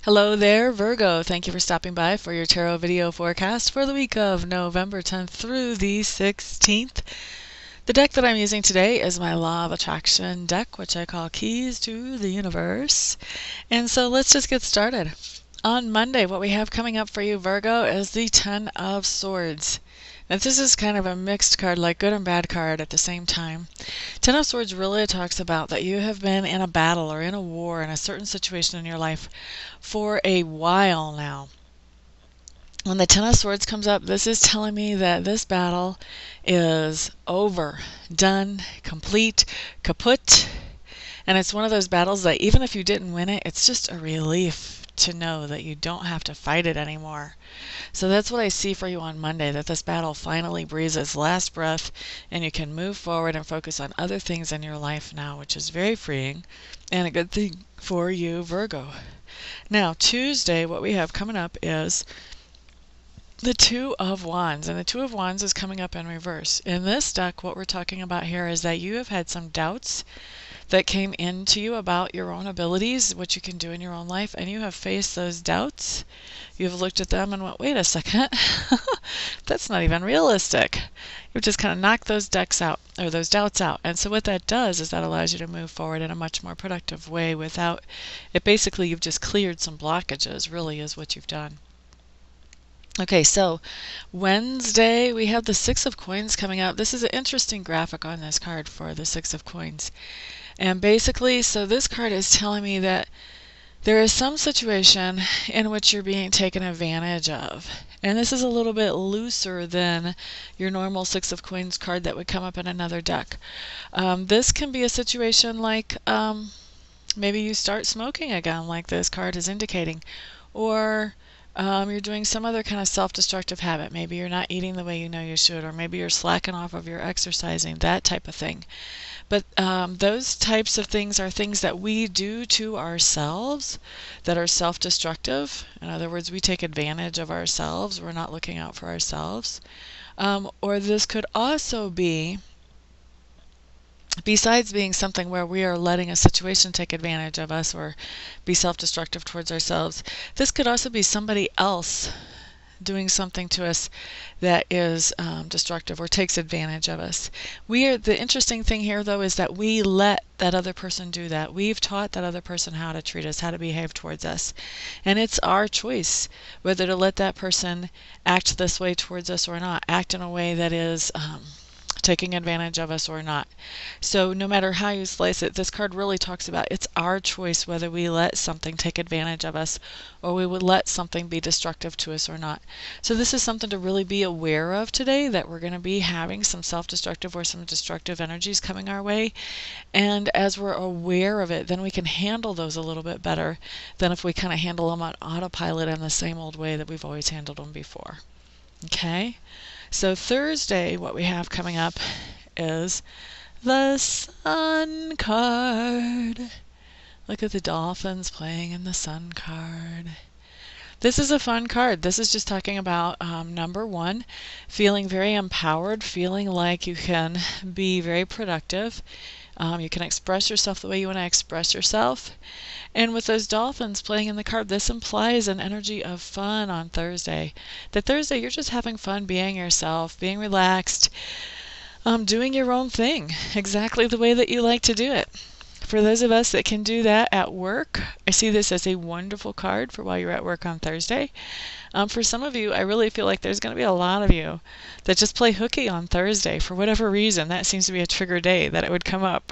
Hello there, Virgo. Thank you for stopping by for your tarot video forecast for the week of November 10th through the 16th. The deck that I'm using today is my Law of Attraction deck, which I call Keys to the Universe. And so let's just get started. On Monday, what we have coming up for you, Virgo, is the Ten of Swords. Now, this is kind of a mixed card, like good and bad card at the same time. Ten of Swords really talks about that you have been in a battle or in a war in a certain situation in your life for a while now. When the Ten of Swords comes up, this is telling me that this battle is over, done, complete, kaput. And it's one of those battles that even if you didn't win it, it's just a relief to know that you don't have to fight it anymore. So that's what I see for you on Monday, that this battle finally breathes its last breath and you can move forward and focus on other things in your life now, which is very freeing and a good thing for you, Virgo. Now, Tuesday, what we have coming up is the Two of Wands, and the Two of Wands is coming up in reverse. In this deck, what we're talking about here is that you have had some doubts that came into you about your own abilities, what you can do in your own life, and you have faced those doubts. You've looked at them and went, wait a second, that's not even realistic. You've just kind of knocked those decks out, or those doubts out. And so what that does is that allows you to move forward in a much more productive way without it. Basically, you've just cleared some blockages, really is what you've done. Okay, so Wednesday, we have the Six of Coins coming up. This is an interesting graphic on this card for the Six of Coins. And basically, so this card is telling me that there is some situation in which you're being taken advantage of. And this is a little bit looser than your normal Six of Coins card that would come up in another deck. This can be a situation like maybe you start smoking again, like this card is indicating. Or you're doing some other kind of self-destructive habit. Maybe you're not eating the way you know you should, or maybe you're slacking off of your exercising, that type of thing. But those types of things are things that we do to ourselves that are self-destructive. In other words, we take advantage of ourselves. We're not looking out for ourselves. Or this could also be, besides being something where we are letting a situation take advantage of us or be self-destructive towards ourselves, this could also be somebody else doing something to us that is destructive or takes advantage of us. The interesting thing here, though, is that we let that other person do that. We've taught that other person how to treat us, how to behave towards us. And it's our choice whether to let that person act this way towards us or not, act in a way that is taking advantage of us or not. So no matter how you slice it, this card really talks about it's our choice whether we let something take advantage of us or we would let something be destructive to us or not. So this is something to really be aware of today, that we're going to be having some self-destructive or some destructive energies coming our way. And as we're aware of it, then we can handle those a little bit better than if we kind of handle them on autopilot in the same old way that we've always handled them before. Okay? So Thursday, what we have coming up is the Sun card. Look at the dolphins playing in the Sun card. This is a fun card. This is just talking about, number one, feeling very empowered, feeling like you can be very productive. You can express yourself the way you want to express yourself. And with those dolphins playing in the card, this implies an energy of fun on Thursday. That Thursday, you're just having fun being yourself, being relaxed, doing your own thing, exactly the way that you like to do it. For those of us that can do that at work, I see this as a wonderful card for while you're at work on Thursday. For some of you, I really feel like there's going to be a lot of you that just play hooky on Thursday. For whatever reason, that seems to be a trigger day that it would come up.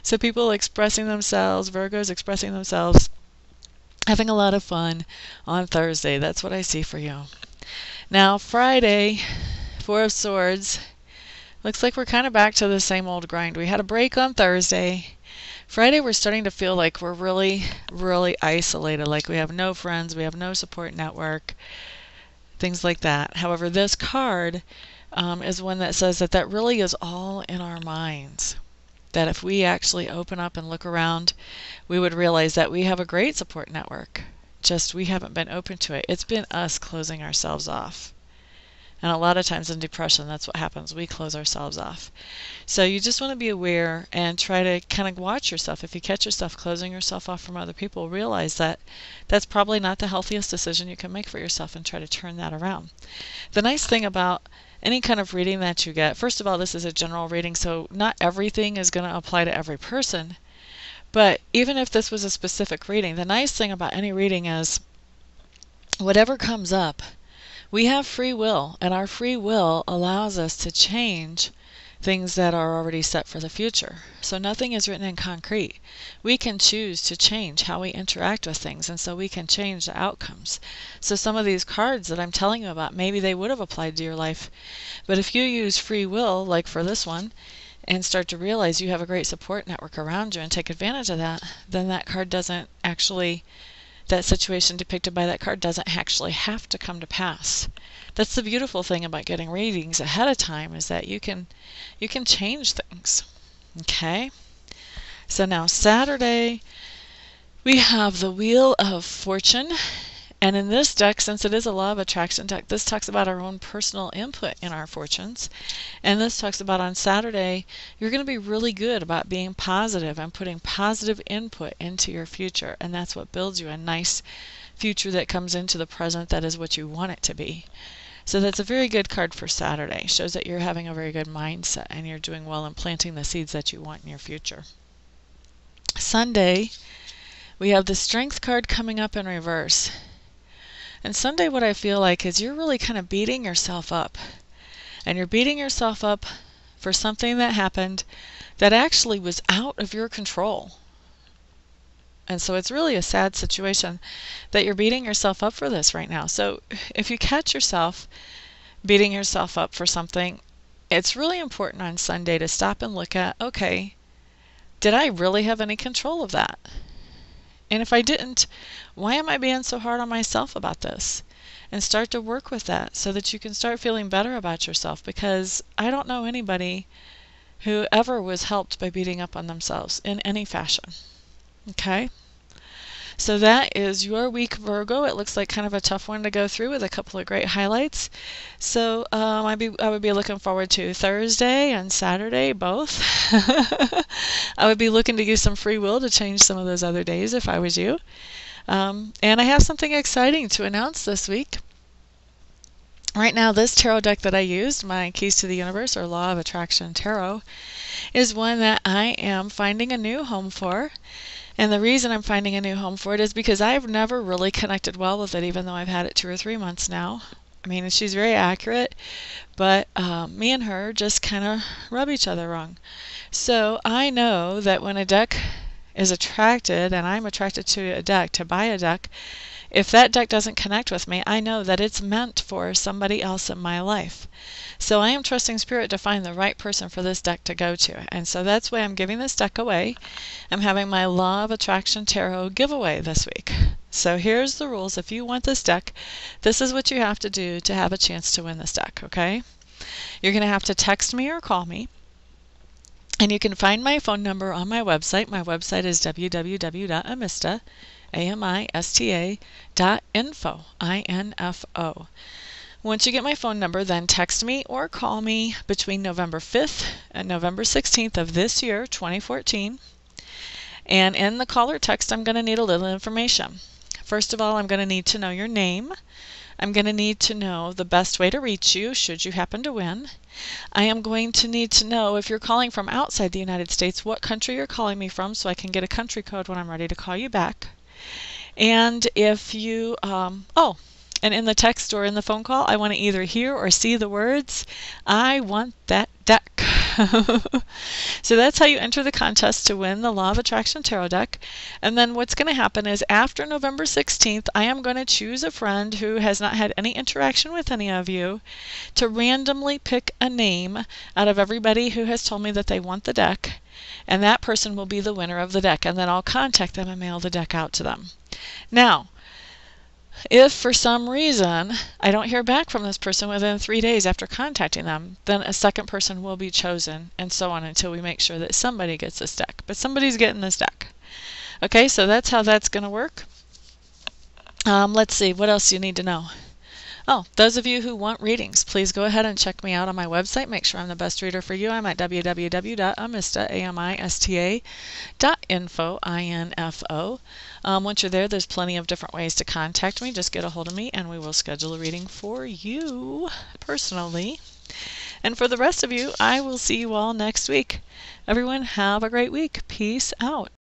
So people expressing themselves, Virgos expressing themselves, having a lot of fun on Thursday. That's what I see for you. Now, Friday, Four of Swords. Looks like we're kind of back to the same old grind. We had a break on Thursday. Friday, we're starting to feel like we're really, really isolated, like we have no friends, we have no support network, things like that. However, this card is one that says that that really is all in our minds. That if we actually open up and look around, we would realize that we have a great support network. Just we haven't been open to it. It's been us closing ourselves off. And a lot of times in depression, that's what happens. We close ourselves off. So you just want to be aware and try to kind of watch yourself. If you catch yourself closing yourself off from other people, realize that that's probably not the healthiest decision you can make for yourself, and try to turn that around. The nice thing about any kind of reading that you get, first of all, this is a general reading, so not everything is going to apply to every person. But even if this was a specific reading, the nice thing about any reading is whatever comes up, we have free will, and our free will allows us to change things that are already set for the future. So nothing is written in concrete. We can choose to change how we interact with things, and so we can change the outcomes. So some of these cards that I'm telling you about, maybe they would have applied to your life. But if you use free will, like for this one, and start to realize you have a great support network around you and take advantage of that, then that card doesn't actually, that situation depicted by that card doesn't actually have to come to pass. That's the beautiful thing about getting readings ahead of time, is that you can change things. Okay? So now Saturday, we have the Wheel of Fortune. And in this deck, since it is a law of attraction deck, this talks about our own personal input in our fortunes. And this talks about on Saturday, you're going to be really good about being positive and putting positive input into your future. And that's what builds you a nice future that comes into the present that is what you want it to be. So that's a very good card for Saturday. Shows that you're having a very good mindset and you're doing well in planting the seeds that you want in your future. Sunday, we have the Strength card coming up in reverse. And Sunday, what I feel like is you're really kind of beating yourself up. And you're beating yourself up for something that happened that actually was out of your control. And so it's really a sad situation that you're beating yourself up for this right now. So if you catch yourself beating yourself up for something, it's really important on Sunday to stop and look at, okay, did I really have any control of that? And if I didn't, why am I being so hard on myself about this? And start to work with that so that you can start feeling better about yourself, because I don't know anybody who ever was helped by beating up on themselves in any fashion. Okay? So that is your week, Virgo. It looks like kind of a tough one to go through with a couple of great highlights. So I would be looking forward to Thursday and Saturday, both. I would be looking to use some free will to change some of those other days if I was you. And I have something exciting to announce this week. Right now, this tarot deck that I used, my Keys to the Universe or Law of Attraction Tarot, is one that I am finding a new home for. And the reason I'm finding a new home for it is because I've never really connected well with it, even though I've had it 2 or 3 months now. I mean, she's very accurate, but me and her just kind of rub each other wrong. So I know that when a deck is attracted, and I'm attracted to a deck, to buy a deck, if that deck doesn't connect with me, I know that it's meant for somebody else in my life. So I am trusting Spirit to find the right person for this deck to go to. And so that's why I'm giving this deck away. I'm having my Law of Attraction Tarot giveaway this week. So here's the rules. If you want this deck, this is what you have to do to have a chance to win this deck, okay? You're going to have to text me or call me. And you can find my phone number on my website. My website is www.amista.info, I-N-F-O. Once you get my phone number, then text me or call me between November 5th and November 16th of this year, 2014. And in the call or text, I'm going to need a little information. First of all, I'm going to need to know your name. I'm going to need to know the best way to reach you should you happen to win. I am going to need to know, if you're calling from outside the United States, what country you're calling me from so I can get a country code when I'm ready to call you back. And if you, and in the text or in the phone call, I want to either hear or see the words, I want that deck. So that's how you enter the contest to win the Law of Attraction Tarot deck. And then what's going to happen is after November 16th, I am going to choose a friend who has not had any interaction with any of you to randomly pick a name out of everybody who has told me that they want the deck. And that person will be the winner of the deck. And then I'll contact them and mail the deck out to them. Now, if for some reason I don't hear back from this person within 3 days after contacting them, then a second person will be chosen, and so on until we make sure that somebody gets this deck. But somebody's getting this deck. Okay, so that's how that's going to work. Let's see, what else you need to know? Oh, those of you who want readings, please go ahead and check me out on my website. Make sure I'm the best reader for you. I'm at www.amista.info. Once you're there, there's plenty of different ways to contact me. Just get a hold of me and we will schedule a reading for you personally. And for the rest of you, I will see you all next week. Everyone, have a great week. Peace out.